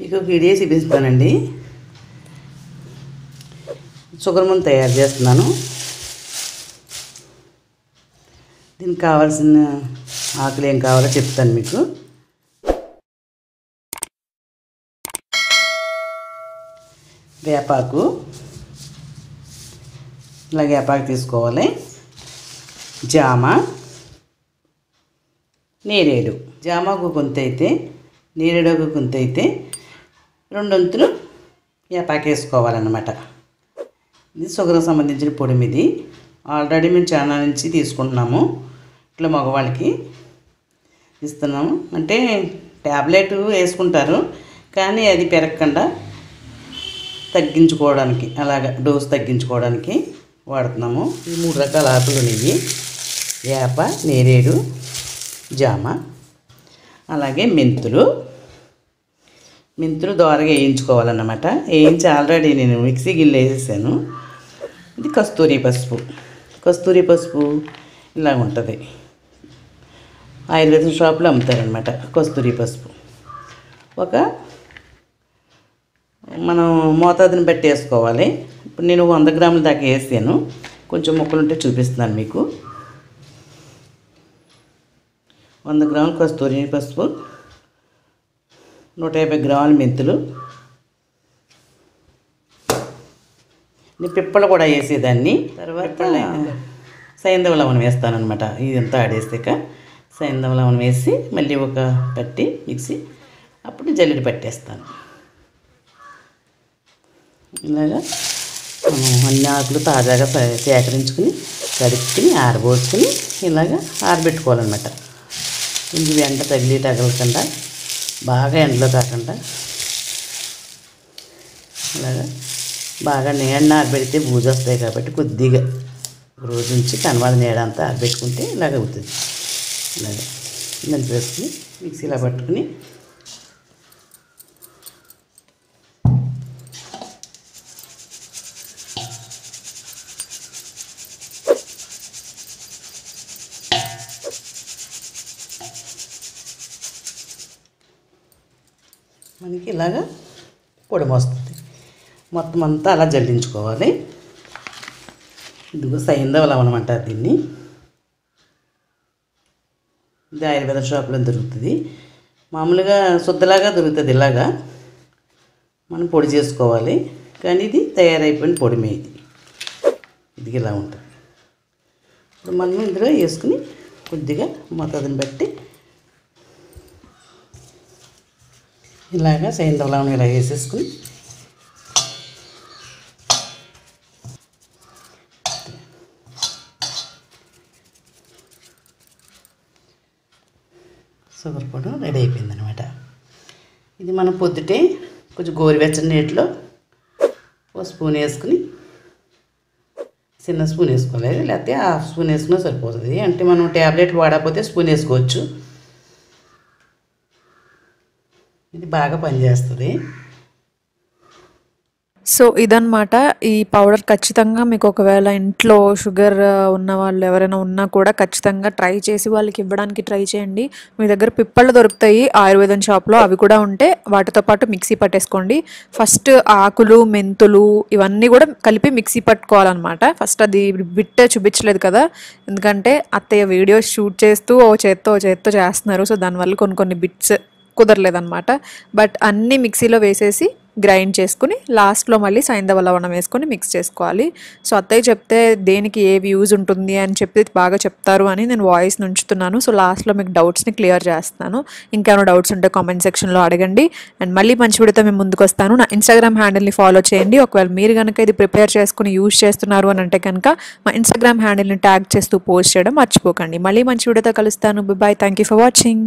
మీకు ఒక వీడియో చూపిస్తానండి. షుగర్ ముందు తయారు చేస్తున్నాను. దీనికి కావాల్సిన ఆకులు ఏం కావాలో చెప్తాను మీకు. వేపాకు, ఇలా వేపాకు తీసుకోవాలి. జామ, నేరేడు. జామాకు కొంత అయితే, నేరేడుకు కొంత అయితే 2 వంతులు వేపాకు వేసుకోవాలన్నమాట. ఇది షుగర్కి సంబంధించిన పొడి. ఇది ఆల్రెడీ మేము చాలా నుంచి తీసుకుంటున్నాము. ఇట్లా మగవాళ్ళకి ఇస్తున్నాము. అంటే ట్యాబ్లెట్ వేసుకుంటారు, కానీ అది పెరగకుండా తగ్గించుకోవడానికి, అలాగా డోస్ తగ్గించుకోవడానికి వాడుతున్నాము. ఈ 3 రకాల ఆకులు ఇవి: వేప, నేరేడు, జామ. అలాగే మెంతులు దోరగా వేయించుకోవాలన్నమాట. వేయించి ఆల్రెడీ నేను మిక్సీ గిన్నెలో వేసేసాను. ఇది కస్తూరి పసుపు ఇలా ఉంటుంది. ఆయుర్వేదం షాప్లో అమ్ముతారనమాట కస్తూరి పసుపు. మనం మోతాదుని బట్టి వేసుకోవాలి. ఇప్పుడు నేను 100 గ్రాముల దాకా వేసాను. కొంచెం ముక్కలు ఉంటే చూపిస్తున్నాను మీకు. 100 గ్రాములు కస్తూరి పసుపు, 150 గ్రాముల మెంతులు. నేను పిప్పలు కూడా వేసేదాన్ని. తర్వాత సైంధవ లవణం వేస్తానమాట. ఇదంతా ఆడేసాక సైంధవ లవణం వేసి మళ్ళీ ఒక పట్టి మిక్సీ, అప్పుడు జల్లెడ పట్టేస్తాను. ఇలాగా అన్ని ఆకులు తాజాగా సేకరించుకుని కడుక్కుని ఆరబోసుకుని ఇలాగా ఆరబెట్టుకోవాలన్నమాట. ఇంక ఎండ తగలకుండా, బాగా ఎండలో కాకుండా ఇలాగా బాగా నీడ ఆరబెడితే బూజు వస్తాయి కాబట్టి కొద్దిగా రోజు నుంచి కనవాళ్ళ నీడ అంతా ఆరబెట్టుకుంటే ఇలాగ అవుతుంది. ఇలాగా మెంతి వేసుకుని మిక్సీలో పట్టుకుని మనకి ఇలాగా పొడి వస్తుంది. మొత్తం అంతా అలా జల్లించుకోవాలి. ఇదిగో సైంధవ లవణం అంటారు దీన్ని. ఇది ఆయుర్వేద షాప్లో దొరుకుతుంది. మామూలుగా శుద్ధలాగా దొరుకుతుంది. ఇలాగా మనం పొడి చేసుకోవాలి, కానీ ఇది తయారైపోయిన పొడిమే. ఇది ఇలా ఉంటుంది. ఇప్పుడు మనం ఇందులో వేసుకుని కొద్దిగా మోతాదుని బట్టి ఇలాగా సైంధవ లవణం ఇలా వేసేసుకుని షుగర్ పొడి రెడీ అయిపోయిందనమాట. ఇది మనం పొద్దుటే కొంచెం గోరువెచ్చని నీటిలో ఒక స్పూన్ వేసుకుని, చిన్న స్పూన్ వేసుకోవాలి, లేకపోతే హాఫ్ స్పూన్ వేసుకున్నా సరిపోతుంది. అంటే మనం ట్యాబ్లెట్ వాడకపోతే స్పూన్ వేసుకోవచ్చు. ఇది బాగా పనిచేస్తుంది. సో ఇదన్నమాట ఈ పౌడర్. ఖచ్చితంగా మీకు ఒకవేళ ఇంట్లో షుగర్ ఉన్న వాళ్ళు ఎవరైనా ఉన్నా కూడా ఖచ్చితంగా ట్రై చేసి వాళ్ళకి ఇవ్వడానికి ట్రై చేయండి. మీ దగ్గర పిప్పళ్ళు దొరుకుతాయి ఆయుర్వేదం షాప్లో, అవి కూడా ఉంటే వాటితో పాటు మిక్సీ పట్టేసుకోండి. ఫస్ట్ ఆకులు, మెంతులు ఇవన్నీ కూడా కలిపి మిక్సీ పట్టుకోవాలన్నమాట. ఫస్ట్ అది బిట్టే చూపించలేదు కదా, ఎందుకంటే అత్తయ్య వీడియో షూట్ చేస్తూ ఓ చేత్తో చేస్తున్నారు. సో దానివల్ల కొన్ని బిట్స్ కుదరలేదన్నమాట. బట్ అన్నీ మిక్సీలో వేసేసి గ్రైండ్ చేసుకుని లాస్ట్లో మళ్ళీ సైంధవ లవణం వేసుకొని మిక్స్ చేసుకోవాలి. సో అత్తయ్య చెప్తే దేనికి ఏవి యూజ్ ఉంటుంది అని చెప్పి బాగా చెప్తారు అని నేను వాయిస్ ఉంచుతున్నాను. సో లాస్ట్లో మీకు డౌట్స్ని క్లియర్ చేస్తాను. ఇంకేమైనా డౌట్స్ ఉంటే కామెంట్ సెక్షన్లో అడగండి. అండ్ మళ్ళీ మంచి వీడియోతో మేము ముందుకు వస్తాను. నా ఇన్స్టాగ్రామ్ హ్యాండిల్ని ఫాలో చేయండి. ఒకవేళ మీరు కనుక ఇది ప్రిపేర్ చేసుకుని యూజ్ చేస్తున్నారు అని అంటే కనుక మా ఇన్స్టాగ్రామ్ హ్యాండిల్ని ట్యాగ్ చేస్తూ పోస్ట్ చేయడం మర్చిపోకండి. మళ్ళీ మంచి వీడియోతో కలుస్తాను. Bye. Thank you for watching.